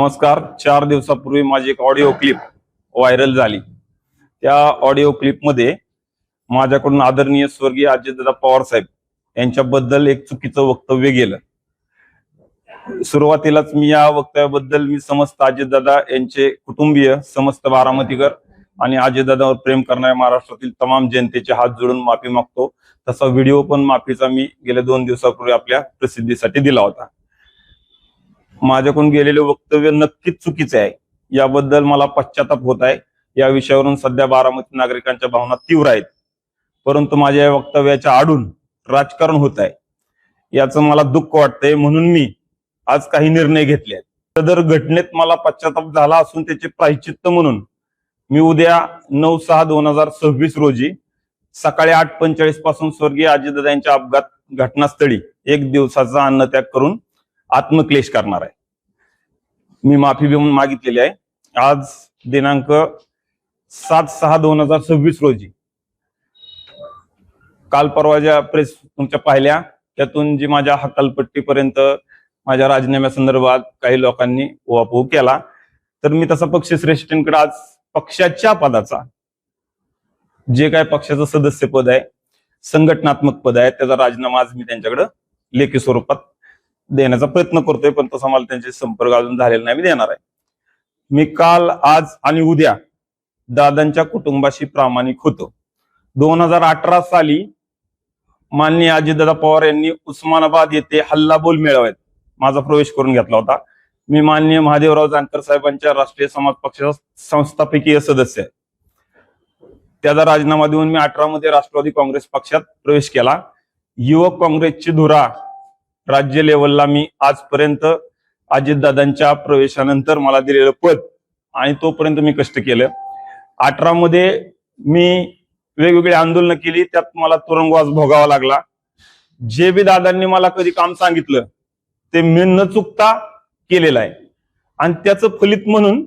नमस्कार. 4 दिवसापूर्वी माझी एक ऑडिओ क्लिप व्हायरल झाली. त्या ऑडिओ क्लिपमध्ये माझ्याकडून आदरणीय स्वर्गीय अजितदादा पवार साहेब यांच्याबद्दल एक चुकीचं वक्तव्य गेलं. सुरुवातीलाच मी या वक्तव्याबद्दल समस्त अजितदादा यांचे कुटुंबीय, समस्त बारामतीकर आणि अजितदादावर प्रेम करणाऱ्या महाराष्ट्रातील तमाम जनतेचे हात जोडून माफी मागतो. तसा व्हिडिओ पण माफीचा मी गेल्या 2 दिवसापूर्वी आपल्या प्रसिद्धीसाठी दिला होता. माझ्याकडून गेलेले वक्तव्य नक्कीच चुकीचे आहे. याबद्दल मला पश्चाताप होत आहे. या विषयावरून सध्या बारामती नागरिकांच्या भावना तीव्र आहेत. परंतु माझ्या या वक्तव्याच्या आडून राजकारण होत आहे, याचं मला दुःख वाटतंय. म्हणून मी आज काही निर्णय घेतले आहेत. सदर घटनेत मला पश्चाताप झाला असून त्याचे प्रायश्चित्त म्हणून मी उद्या 9/6/2026 रोजी सकाळी 8:45 पासून स्वर्गीय अजितदादा यांच्या अपघात घटनास्थळी 1 दिवसाचा अन्नत्याग करून आत्मक्लेश करणार आहे. मी माफी घेऊन मागितलेली आहे. आज दिनांक 7/6/2026 रोजी काल परवा ज्या प्रेस तुमच्या पाहिल्या, त्यातून जी माझ्या हकालपट्टीपर्यंत माझ्या राजीनाम्यासंदर्भात काही लोकांनी उहापोह केला, तर मी तसा पक्षश्रेष्ठींकडे आज पक्षाच्या पदाचा, जे काय पक्षाचं सदस्य पद आहे, संघटनात्मक पद आहे, त्याचा राजीनामा आज मी त्यांच्याकडे लेखी स्वरूपात देण्याचा प्रयत्न करतोय. पण तसा मला त्यांचे संपर्क अजून झालेला नाही. मी देणार आहे. मी काल, आज आणि उद्या दादांच्या कुटुंबाशी प्रामाणिक होतो. 2018 साली माननीय अजितदादा पवार यांनी उस्मानाबाद येथे हल्लाबोल मेळाव्यात माझा प्रवेश करून घेतला होता. मी माननीय महादेवराव जानकर साहेबांच्या राष्ट्रीय समाज पक्षाचा संस्थापकीय सदस्य आहे. त्याचा राजीनामा देऊन मी 18 मध्ये राष्ट्रवादी काँग्रेस पक्षात प्रवेश केला. युवक काँग्रेसची धुरा राज्य लेवलला मी आजपर्यंत अजितदादांच्या प्रवेशानंतर मला दिलेलं पद, आणि तोपर्यंत मी कष्ट केलं. 18 मध्ये मी वेगवेगळी आंदोलनं केली, त्यात मला तुरुंगवास भोगावा लागला. जे बी दादांनी मला कधी काम सांगितलं ते मी न चुकता केलेलं आहे. आणि त्याचं फलित म्हणून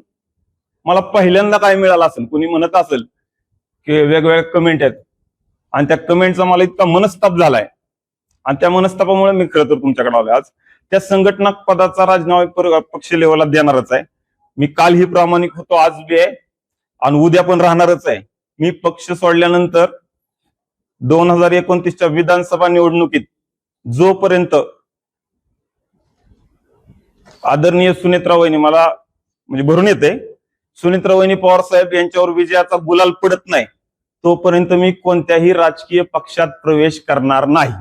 मला पहिल्यांदा काय मिळालं असेल, कोणी म्हणत असेल की वेगवेगळ्या कमेंट आहेत, आणि त्या कमेंटचा मला इतका मनस्ताप झालाय, आणि त्या मनस्तापामुळे मी खरं तर तुमच्याकडे आलोय. आज त्या संघटना पदाचा राजीनामा पक्ष लेवलला देणारच आहे. मी कालही प्रामाणिक होतो, आज बी आहे, आणि उद्या पण राहणारच आहे. मी पक्ष सोडल्यानंतर 2029च्या विधानसभा निवडणुकीत जोपर्यंत आदरणीय सुनेत्रा वहिनी, मला म्हणजे भरून येते, सुनेत्रा वहिनी पवार साहेब यांच्यावर विजयाचा गुलाल पडत नाही, तोपर्यंत मी कोणत्याही राजकीय पक्षात प्रवेश करणार नाही.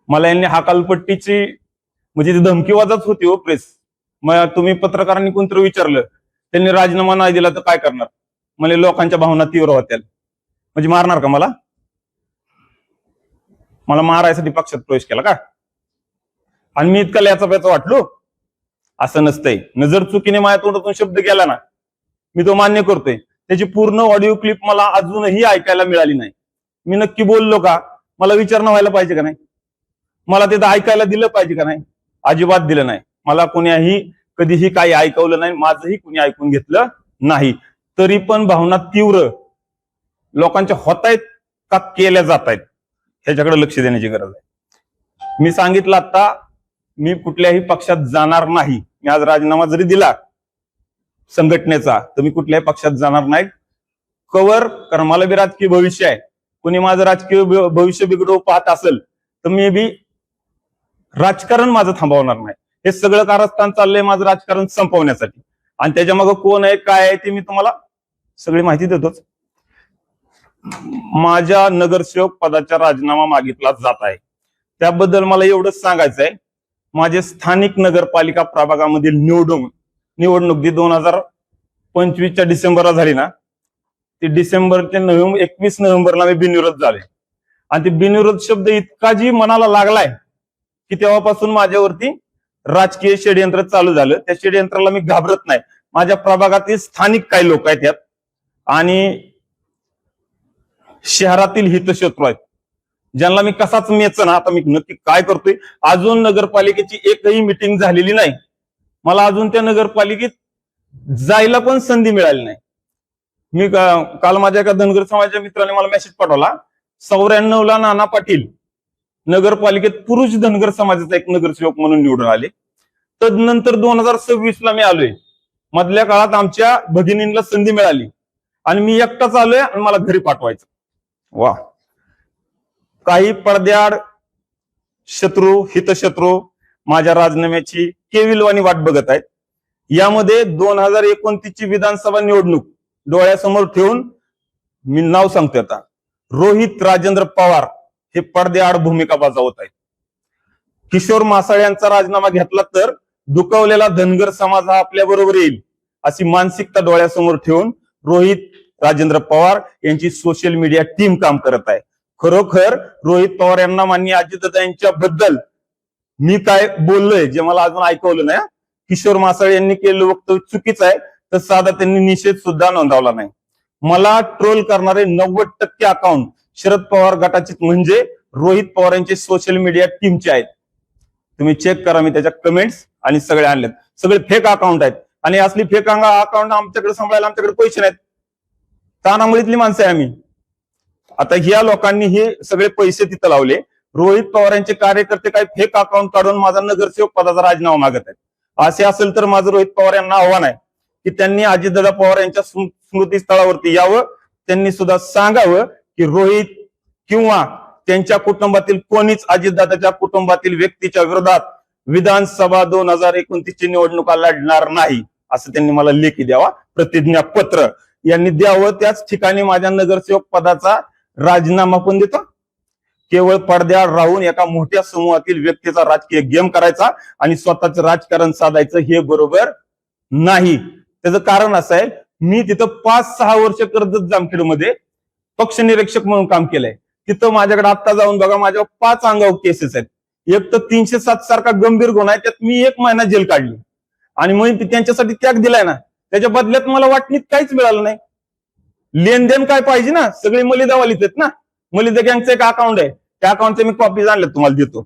मला यांनी हकालपट्टीची म्हणजे ती धमकीवाजाच होती हो प्रेस. मग तुम्ही पत्रकारांनी कोणतरी विचारलं, त्यांनी राजीनामा नाही दिला तर काय करणार, म्हणजे लोकांच्या भावना तीव्र होत्या. म्हणजे मारणार का मला मारायसाठी पक्षात प्रवेश केला का? आणि मी इतका याचा प्याचा वाटलो? असं नसतंय. नजर चुकीने माझ्या तोंडातून शब्द गेला ना, मी तो मान्य करतोय. त्याची पूर्ण ऑडिओ क्लिप मला अजूनही ऐकायला मिळाली नाही. मी नक्की बोललो का, मला विचारणं व्हायला पाहिजे का नाही, मला तिथं ऐकायला दिलं पाहिजे का नाही? अजिबात दिलं नाही. मला कोणीही कधीही काही ऐकवलं नाही, माझंही कोणी ऐकून घेतलं नाही. तरी पण भावना तीव्र लोकांच्या होत आहेत का केल्या जात आहेत, ह्याच्याकडे लक्ष देण्याची गरज आहे. मी सांगितलं आता, मी कुठल्याही पक्षात जाणार नाही. मी आज राजीनामा जरी दिला संघटनेचा, तर मी कुठल्याही पक्षात जाणार नाही. कारण मला बी राजकीय भविष्य आहे. कोणी माझं राजकीय भविष्य बिघडवू पाहत असेल तर मी बी राजकारण माझं थांबवणार नाही. हे सगळं कारस्थान चाललंय माझं राजकारण संपवण्यासाठी, आणि त्याच्या मागे कोण आहे, काय आहे, ते मी तुम्हाला सगळी माहिती देतोच. माझ्या नगरसेवक पदाचा राजीनामा मागितला जात आहे. त्याबद्दल मला एवढंच सांगायचं आहे, माझे स्थानिक नगरपालिका प्रभागामधील निवडणूक 2025च्या डिसेंबरला झाली ना, ती डिसेंबरच्या 21 नोव्हेंबरला मी बिनविरोध झाले. आणि ते बिनविरोध शब्द इतका जी मनाला लागलाय की तेव्हापासून माझ्यावरती राजकीय षडयंत्र चालू झालं. त्या षडयंत्राला मी घाबरत नाही. माझ्या प्रभागातील स्थानिक काही लोक आहेत यात, आणि शहरातील हितशत्रू आहेत, ज्यांना मी कसाच मेच ना. आता मी नक्की काय करतोय, अजून नगरपालिकेची एकही मिटिंग झालेली नाही. मला अजून त्या नगरपालिकेत जायला पण संधी मिळाली नाही. मी काल माझ्या एका धनगर समाजाच्या मित्राने मला मेसेज पाठवला, 94ला नाना पाटील नगरपालिकेत पुरुष धनगर समाजाचा एक नगरसेवक म्हणून निवडून आले. तदनंतर 2026ला मी आलोय. मधल्या काळात आमच्या भगिनींना संधी मिळाली आणि मी एकटाच आलोय आणि मला घरी पाठवायचं. वा. काही पडद्याआड शत्रू हितशत्रू माझ्या राजीनाम्याची केविलवाणी वाट बघत आहेत. यामध्ये 2029 ची विधानसभा निवडणूक डोळ्यासमोर ठेवून मी नाव सांगतो आता, रोहित राजेंद्र पवार हे पडद्याआड भूमिका बजावत आहेत. किशोर मासाळ यांचा राजीनामा घेतला तर दुखावलेला धनगर समाज हा आपल्या बरोबर येईल अशी मानसिकता डोळ्यासमोर ठेवून रोहित राजेंद्र पवार यांची सोशल मीडिया टीम काम करत आहे. खरोखर रोहित पवार यांना माननीय अजितदादा यांच्या बद्दल मी काय बोललोय जे मला अजून ऐकवलं नाही. किशोर मासाळ यांनी केलेलं वक्तव्य चुकीचं आहे तर साधा त्यांनी निषेध सुद्धा नोंदवला नाही. मला ट्रोल करणारे 90% अकाउंट शरद पवार गटाचे म्हणजे रोहित पवार यांचे सोशल मीडिया टीमचे आहेत. तुम्ही चेक करा, मी त्याच्या कमेंट्स आणि सगळे आणलेत. सगळे फेक अकाउंट आहेत आणि असली फेक अकाउंट आमच्याकडे सांभाळायला आमच्याकडे पैसे नाहीत. तानामुळीतली माणसं आहे आम्ही. आता ह्या लोकांनी हे सगळे पैसे तिथं लावले. रोहित पवार यांचे कार्यकर्ते काही फेक अकाउंट काढून माझा नगरसेवक पदाचा राजीनामा मागत आहेत. असे असेल तर माझं रोहित पवार यांना आव्हान आहे की त्यांनी अजितदादा पवार यांच्या स्मृतीस्थळावरती यावं. त्यांनी सुद्धा सांगावं की रोहित किंवा त्यांच्या कुटुंबातील कोणीच अजितदादाच्या कुटुंबातील व्यक्तीच्या विरोधात विधानसभा 2029 ची निवडणुका लढणार नाही असं त्यांनी मला लेखी द्यावा. प्रतिज्ञापत्र यांनी द्यावं. त्याच ठिकाणी माझ्या नगरसेवक पदाचा राजीनामा पण देतो. केवळ पडद्याआड राहून एका मोठ्या समूहातील व्यक्तीचा राजकीय गेम करायचा आणि स्वतःचं राजकारण साधायचं हे बरोबर नाही. त्याचं कारण असं आहे, मी तिथं 5-6 वर्ष कर्जत जामखेडमध्ये पक्ष निरीक्षक म्हणून काम केलंय. तिथं माझ्याकडे आता जाऊन बघा, माझ्यावर 5 अंगावर केसेस आहेत. एक तर 307 सारखा गंभीर गुन्हा आहे, त्यात मी 1 महिना जेल काढली आणि मग त्यांच्यासाठी त्याग दिलाय ना, त्याच्या बदल्यात मला वाटणीत काहीच मिळालं नाही. लेनदेन काय पाहिजे ना, सगळे मलिदावालीत आहेत ना. मलिदा गँगचं एक अकाउंट आहे, त्या अकाउंटचे मी कॉपीज आणल्यात तुम्हाला देतो.